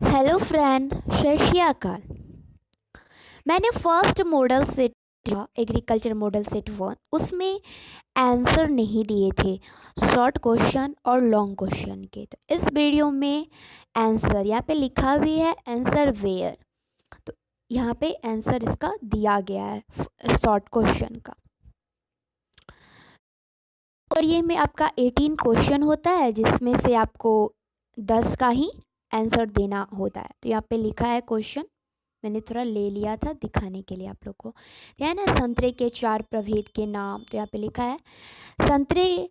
Hello friend, सत श्री अकाल। मैंने फर्स्ट मॉडल सेट था, एग्रीकल्चर मॉडल सेट 1। उसमें आंसर नहीं दिए थे, शॉर्ट क्वेश्चन और लॉन्ग क्वेश्चन के। तो इस वीडियो में आंसर यहाँ पे लिखा भी है, आंसर वेयर। तो यहाँ पे आंसर इसका दिया गया है शॉर्ट क्वेश्चन का। और ये में आपका 18 क्वेश्चन होता है, जिसमें से आपको 10 का ही आंसर देना होता है। तो यहाँ पे लिखा है क्वेश्चन, मैंने थोड़ा ले लिया था दिखाने के लिए आप लोग को। है ना, संतरे के 4 प्रभेद के नाम। तो यहाँ पे लिखा है संतरे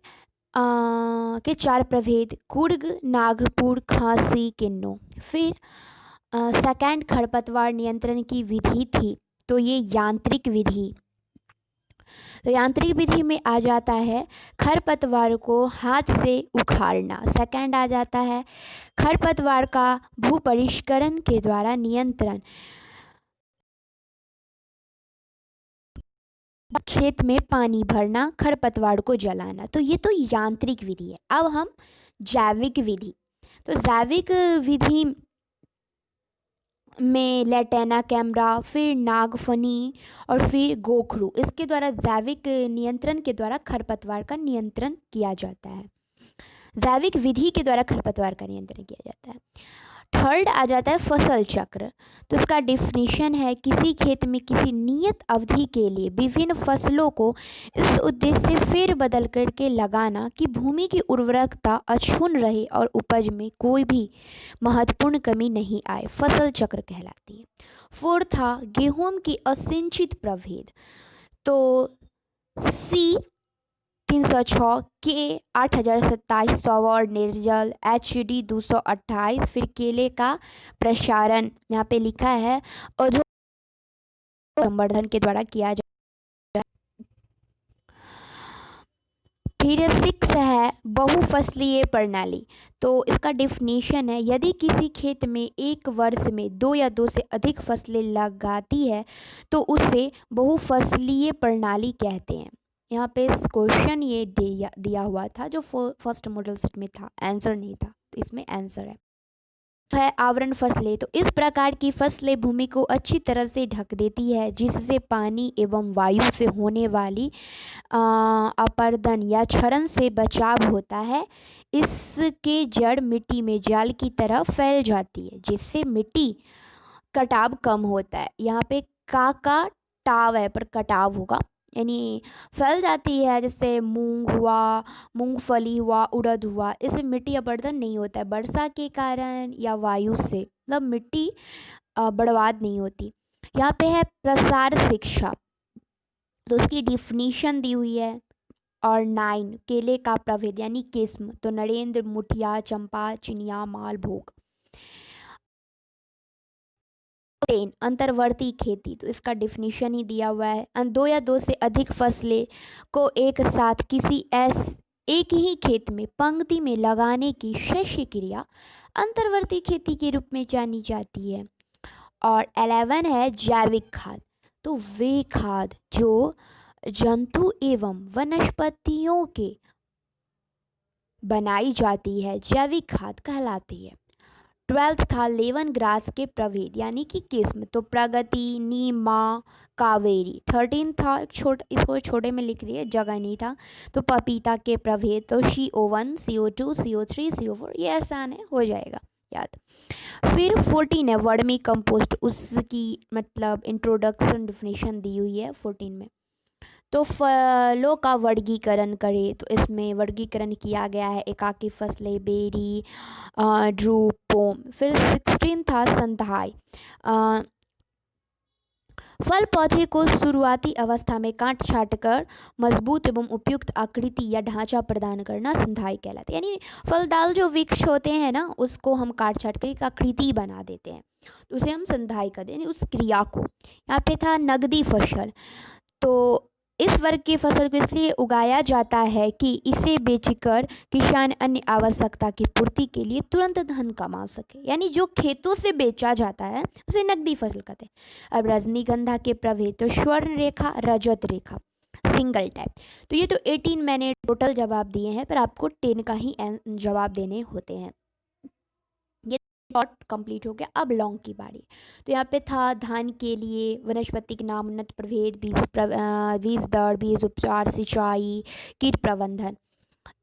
के 4 प्रभेद: कुर्ग, नागपुर, खांसी, किन्नौ। फिर सेकंड खरपतवार नियंत्रण की विधि थी, तो ये यांत्रिक विधि। तो यांत्रिक विधि में आ जाता है खरपतवार को हाथ से उखाड़ना। सेकंड आ जाता है खरपतवार का भू परिष्करण के द्वारा नियंत्रण, खेत में पानी भरना, खरपतवार को जलाना। तो ये तो यांत्रिक विधि है। अब हम जैविक विधि। तो जैविक विधि में लेटेना कैमरा, फिर नागफनी और फिर गोखरू, इसके द्वारा जैविक नियंत्रण के द्वारा खरपतवार का नियंत्रण किया जाता है। जैविक विधि के द्वारा खरपतवार का नियंत्रण किया जाता है। थर्ड आ जाता है फसल चक्र। तो इसका डिफिनीशन है किसी खेत में किसी नियत अवधि के लिए विभिन्न फसलों को इस उद्देश्य से फेर बदल करके लगाना कि भूमि की उर्वरकता अक्षुण्ण रहे और उपज में कोई भी महत्वपूर्ण कमी नहीं आए, फसल चक्र कहलाती है। फोर्थ था गेहूं की असिंचित प्रभेद। तो सी 306, के 8027, सौर निर्जल, HD 228। फिर केले का प्रसारण यहाँ पे लिखा है औद्योगिक संवर्धन के द्वारा किया जाए। फिर 6 है बहुफसलीय प्रणाली। तो इसका डिफिनीशन है यदि किसी खेत में एक वर्ष में 2 या 2 से अधिक फसलें लगाती है तो उसे बहुफसलीय प्रणाली कहते हैं। यहाँ पे क्वेश्चन ये दिया हुआ था जो फर्स्ट मॉडल सेट में था, आंसर नहीं था, तो इसमें आंसर है आवरण फसलें। तो इस प्रकार की फसलें भूमि को अच्छी तरह से ढक देती है, जिससे पानी एवं वायु से होने वाली अपरदन या क्षरण से बचाव होता है। इसके जड़ मिट्टी में जाल की तरह फैल जाती है, जिससे मिट्टी कटाव कम होता है। यहाँ पे का टाव है पर कटाव होगा, यानी फैल जाती है। जैसे मूंग हुआ, मूंगफली हुआ, उड़द हुआ, इससे मिट्टी अपरदन नहीं होता है वर्षा के कारण या वायु से, मतलब मिट्टी बर्बाद नहीं होती। यहाँ पे है प्रसार शिक्षा। तो उसकी डिफिनीशन दी हुई है। और 9 केले का प्रभेद यानी किस्म। तो नरेंद्र, मुठिया, चंपा, चिनिया, मालभोग। 10 अंतर्वर्ती खेती। तो इसका डिफिनीशन ही दिया हुआ है 2 या 2 से अधिक फसलें को एक साथ एक ही खेत में पंक्ति में लगाने की शस्य क्रिया अंतर्वर्ती खेती के रूप में जानी जाती है। और 11 है जैविक खाद। तो वे खाद जो जंतु एवं वनस्पतियों के बनाई जाती है जैविक खाद कहलाती है। 12 था लेवन ग्रास के प्रभेद यानी कि किस्म। तो प्रगति, नीमा, कावेरी। 13 था इसको छोटे में लिख लिए, जगह नहीं था। तो पपीता के प्रभेद। तो CO1, CO2, CO3, CO4। ये आसान है, हो जाएगा याद। फिर 14 है वर्मी कंपोस्ट। उसकी मतलब इंट्रोडक्शन डिफिनेशन दी हुई है 14 में। तो फलों का वर्गीकरण करें, तो इसमें वर्गीकरण किया गया है एकाकी फसलें, बेरी, ड्रूप, पोम। फिर 16 था संधाई। फल पौधे को शुरुआती अवस्था में काट छाट कर मजबूत एवं उपयुक्त आकृति या ढांचा प्रदान करना संधाई कहलाता है। यानी फलदार जो वृक्ष होते हैं ना, उसको हम काट छाट कर एक आकृति बना देते हैं, तो उसे हम संधाई कहते हैं, यानी उस क्रिया को। यहाँ पे था नगदी फसल। तो इस वर्ग की फसल को इसलिए उगाया जाता है कि इसे बेचकर किसान अन्य आवश्यकता की पूर्ति के लिए तुरंत धन कमा सके, यानी जो खेतों से बेचा जाता है उसे नकदी फसल कहते हैं। अब रजनीगंधा के प्रभेद। तो स्वर्ण रेखा, रजत रेखा, सिंगल टाइप। तो ये तो 18 मैंने टोटल जवाब दिए हैं, पर आपको 10 का ही जवाब देने होते हैं। ये शॉर्ट कंप्लीट हो गया। अब लॉन्ग की बारी। तो यहाँ पे था धान के लिए वनस्पतिक नाम, उन्नत प्रभेद, बीज दर, बीज उपचार, सिंचाई, कीट प्रबंधन।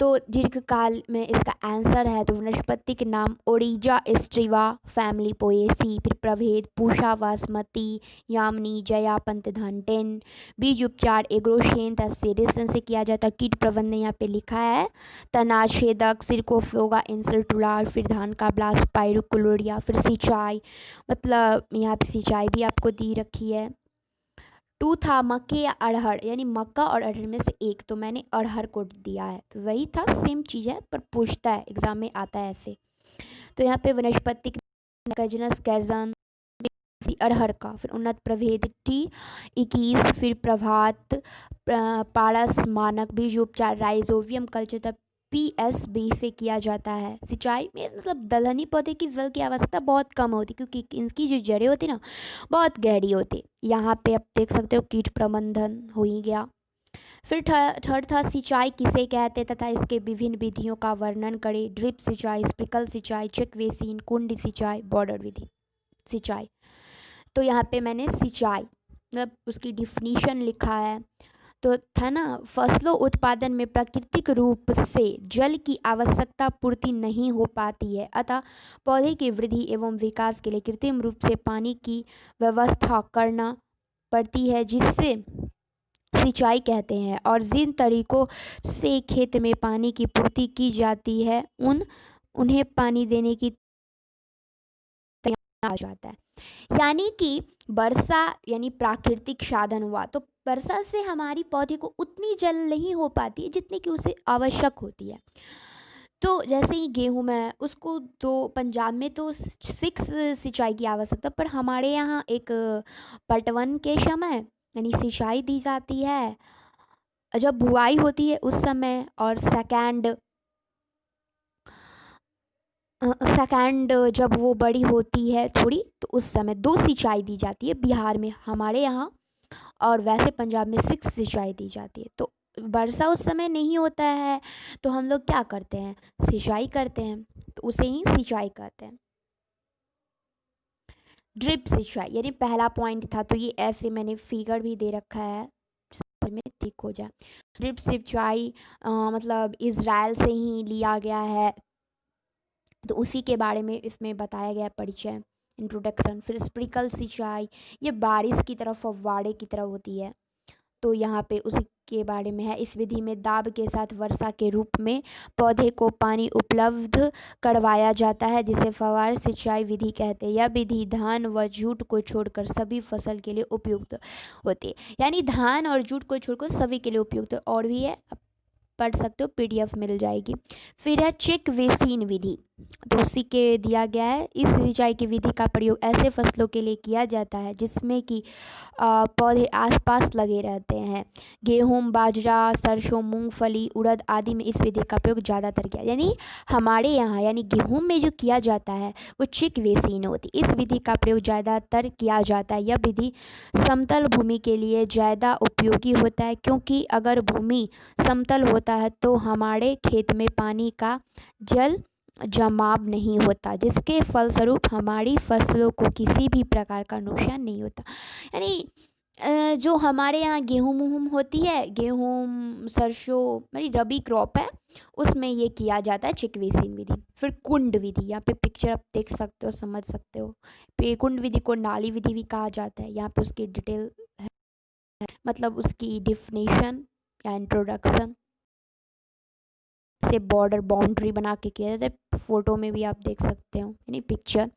तो दीर्घकाल में इसका आंसर है तो वनस्पतिक नाम ओरिजा एस्ट्रिवा फैमिली पोएसी, फिर प्रभेद पूषा बासमती, यामिनी, जया, पंतधान 10। बीज उपचार एग्रोशेन तस्सेरिसन से किया जाता है। कीट प्रबंधन यहाँ पे लिखा है तनाछेदक, सिरकोफोगा, इंसल्टुलार, फिर धान का ब्लास्ट, पायरोक्लोरिया, फिर सिंचाई, मतलब यहाँ पे सिंचाई भी आपको दी रखी है। 2 था मक्के या अरहर, यानी मक्का और अरहर में से एक, तो मैंने अरहर को दिया है, तो वही था, सेम चीज़ है पर पूछता है एग्जाम में आता है ऐसे। तो यहाँ पे वनस्पतिक कैजनस कैजन अरहर का, फिर उन्नत प्रभेद T21, फिर प्रभात पारस मानक, बीज उपचार राइजोवियम कल्चर तब PSB से किया जाता है। सिंचाई में मतलब दलहनी पौधे की जल की आवश्यकता बहुत कम होती क्योंकि इनकी जो जड़ें होती ना बहुत गहरी होती। यहाँ पे आप देख सकते हो कीट प्रबंधन हो ही गया। फिर थर्ड था सिंचाई किसे कहते तथा इसके विभिन्न विधियों का वर्णन करें। ड्रिप सिंचाई, स्प्रिंकल सिंचाई, चेक बेसिन, कुंड सिंचाई, बॉर्डर विधि सिंचाई। तो यहाँ पे मैंने सिंचाई मतलब उसकी डिफिनीशन लिखा है तो था ना, फसलों उत्पादन में प्राकृतिक रूप से जल की आवश्यकता पूर्ति नहीं हो पाती है, अतः पौधे की वृद्धि एवं विकास के लिए कृत्रिम रूप से पानी की व्यवस्था करना पड़ती है जिससे सिंचाई कहते हैं। और जिन तरीकों से खेत में पानी की पूर्ति की जाती है उन्हें पानी देने की आ जाता है। यानी कि वर्षा यानी प्राकृतिक साधन हुआ, तो वर्षा से हमारी पौधे को उतनी जल नहीं हो पाती है जितनी कि उसे आवश्यक होती है। तो जैसे ही गेहूँ में उसको तो पंजाब में तो 6 सिंचाई की आवश्यकता, पर हमारे यहाँ एक पटवन के समय यानी सिंचाई दी जाती है जब बुआई होती है उस समय, और सेकंड जब वो बड़ी होती है थोड़ी तो उस समय 2 सिंचाई दी जाती है बिहार में हमारे यहाँ, और वैसे पंजाब में 6 सिंचाई दी जाती है। तो वर्षा उस समय नहीं होता है तो हम लोग क्या करते हैं, सिंचाई करते हैं, तो उसे ही सिंचाई कहते हैं। ड्रिप सिंचाई यानी पहला पॉइंट था, तो ये ऐसे मैंने फिगर भी दे रखा है में ठीक हो जाए। ड्रिप सिंचाई मतलब इज़राइल से ही लिया गया है, तो उसी के बारे में इसमें बताया गया परिचय, इंट्रोडक्शन। फिर स्प्रिंकल सिंचाई, ये बारिश की तरफ फव्वारे की तरह होती है, तो यहाँ पे उसी के बारे में है। इस विधि में दाब के साथ वर्षा के रूप में पौधे को पानी उपलब्ध करवाया जाता है जिसे फव्वारा सिंचाई विधि कहते हैं। यह विधि धान व जूट को छोड़कर सभी फसल के लिए उपयुक्त होती है, यानी धान और जूट को छोड़कर सभी के लिए उपयुक्त। और भी है, पढ़ सकते हो, PDF मिल जाएगी। फिर है चेक बेसिन विधि, तो उसी के दिया गया है। इस सिंचाई की विधि का प्रयोग ऐसे फसलों के लिए किया जाता है जिसमें कि पौधे आसपास लगे रहते हैं। गेहूं, बाजरा, सरसों, मूंगफली, उड़द आदि में इस विधि का प्रयोग ज़्यादातर किया, यानी हमारे यहाँ यानी गेहूं में जो किया जाता है वो चेक बेसिन होती है, इस विधि का प्रयोग ज़्यादातर किया जाता है। यह विधि समतल भूमि के लिए ज़्यादा उपयोगी होता है क्योंकि अगर भूमि समतल होता है तो हमारे खेत में पानी का जल जमाव नहीं होता जिसके फलस्वरूप हमारी फसलों को किसी भी प्रकार का नुकसान नहीं होता। यानी जो हमारे यहाँ गेहूँ होती है, गेहूँ सरसों मेरी रबी क्रॉप है, उसमें ये किया जाता है चेक बेसिन विधि। फिर कुंड विधि, यहाँ पे पिक्चर आप देख सकते हो, समझ सकते हो। कुंड विधि को नाली विधि भी कहा जाता है, यहाँ पे उसकी डिटेल है, मतलब उसकी डिफिनेशन या इंट्रोडक्शन से बॉर्डर बाउंड्री बना के किया जाता है। फोटो में भी आप देख सकते हो यानी पिक्चर।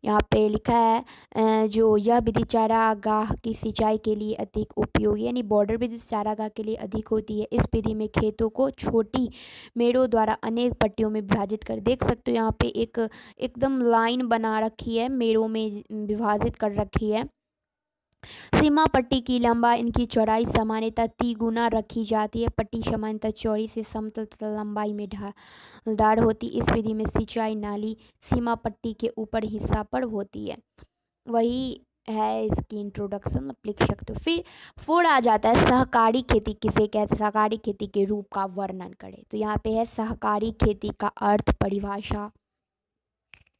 यहाँ पे लिखा है जो यह विधि चारागाह की सिंचाई के लिए अधिक उपयोगी, यानी बॉर्डर विधि चारागाह के लिए अधिक होती है। इस विधि में खेतों को छोटी मेड़ों द्वारा अनेक पट्टियों में विभाजित कर, देख सकते हो यहाँ पे एक एकदम लाइन बना रखी है, मेड़ों में विभाजित कर रखी है। सीमा पट्टी की लंबाई इनकी चौड़ाई सामान्यतः 3 गुना रखी जाती है। पट्टी सामान्यतः चौड़ी से समतल तथा लंबाई में ढालदार होती। इस विधि में सिंचाई नाली सीमा पट्टी के ऊपर हिस्सा पर होती है। वही है इसकी इंट्रोडक्शन, आप लिख सकते हो। फिर 4 आ जाता है सहकारी खेती किसे कहते हैं, सहकारी खेती के रूप का वर्णन करें। तो यहाँ पे है सहकारी खेती का अर्थ, परिभाषा,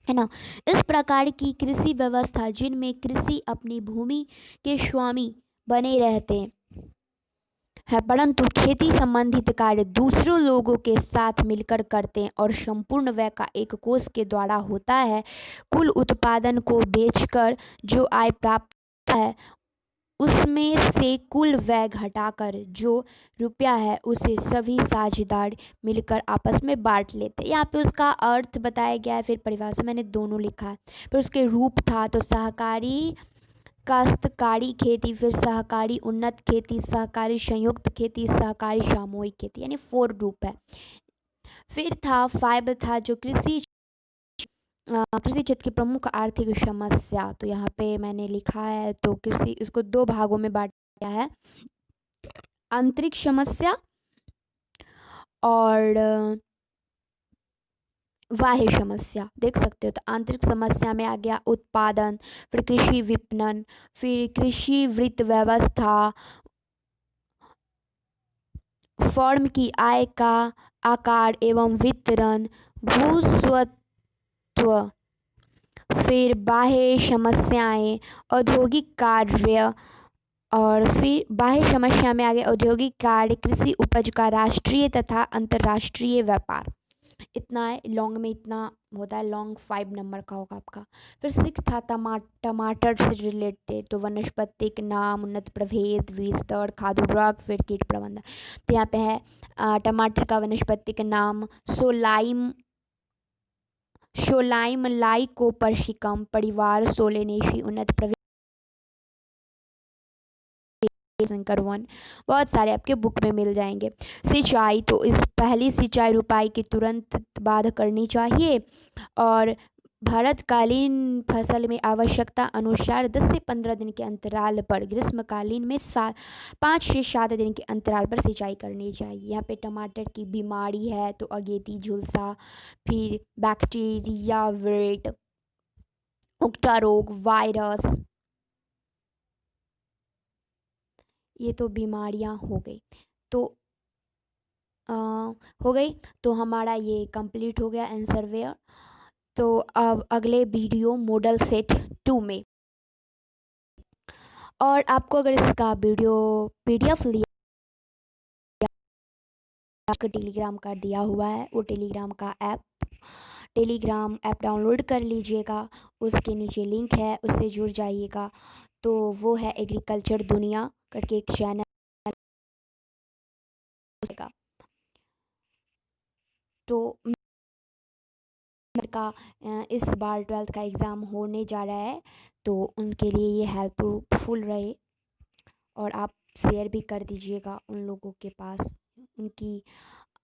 है ना। इस प्रकार की कृषि व्यवस्था जिनमें कृषि अपनी भूमि के स्वामी बने रहते हैं परंतु खेती संबंधित कार्य दूसरों लोगों के साथ मिलकर करते हैं और संपूर्ण व्यय का एक कोष के द्वारा होता है। कुल उत्पादन को बेचकर जो आय प्राप्त होता है उसमें से कुल व्यय घटाकर जो रुपया है उसे सभी साझेदार मिलकर आपस में बांट लेते हैं। यहाँ पे उसका अर्थ बताया गया है, फिर परिभाषा मैंने दोनों लिखा है। फिर उसके रूप था तो सहकारी काश्तकारी खेती, फिर सहकारी उन्नत खेती, सहकारी संयुक्त खेती, सहकारी सामूहिक खेती, यानी 4 रूप है। फिर था 5 था जो कृषि क्षेत्र की प्रमुख आर्थिक समस्या, तो यहाँ पे मैंने लिखा है तो कृषि इसको 2 भागों में बांटा है, आंतरिक समस्या और बाह्य समस्या। देख सकते हो तो आंतरिक समस्या में आ गया उत्पादन, फिर कृषि विपणन, फिर कृषि वित्त व्यवस्था, फर्म की आय का आकार एवं वितरण, भूस्वत्व, फिर बाह्य समस्याएं, औद्योगिक कार्य, और फिर बाह्य समस्या में आगे औद्योगिक कार्य, कृषि उपज का राष्ट्रीय तथा अंतर्राष्ट्रीय व्यापार। इतना है, लॉन्ग में इतना होता है, लॉन्ग 5 नंबर का होगा आपका। फिर 6 था टमाटर से रिलेटेड, तो वनस्पतिक नाम, उन्नत प्रभेद, विस्तार, खाद्य उर्वरक, फिर कीट प्रबंधन। तो यहाँ पे है टमाटर का वनस्पतिक नाम सोलाइम लाइकोपर्सिकम परिवार, सोलेनेसी, उन्नत प्रभेद संकर वन। बहुत सारे आपके बुक में मिल जाएंगे। सिंचाई, तो इस पहली सिंचाई रुपाई के तुरंत बाद करनी चाहिए और भारतकालीन फसल में आवश्यकता अनुसार 10 से 15 दिन के अंतराल पर, ग्रीष्मकालीन में 5 से 7 दिन के अंतराल पर सिंचाई करनी चाहिए। यहाँ पे टमाटर की बीमारी है तो अगेती झुलसा, फिर बैक्टीरिया विल्ट, उगटा रोग, वायरस, ये तो बीमारियां हो गई। तो हो गई, तो हमारा ये कंप्लीट हो गया आंसर वेयर। तो अब अगले वीडियो मॉडल सेट 2 में, और आपको अगर इसका वीडियो PDF लिया टेलीग्राम का दिया हुआ है, वो टेलीग्राम ऐप डाउनलोड कर लीजिएगा, उसके नीचे लिंक है उससे जुड़ जाइएगा। तो वो है एग्रीकल्चर दुनिया करके एक चैनल का। तो का इस बार 12th का एग्ज़ाम होने जा रहा है तो उनके लिए ये हेल्पफुल रहे, और आप शेयर भी कर दीजिएगा उन लोगों के पास, उनकी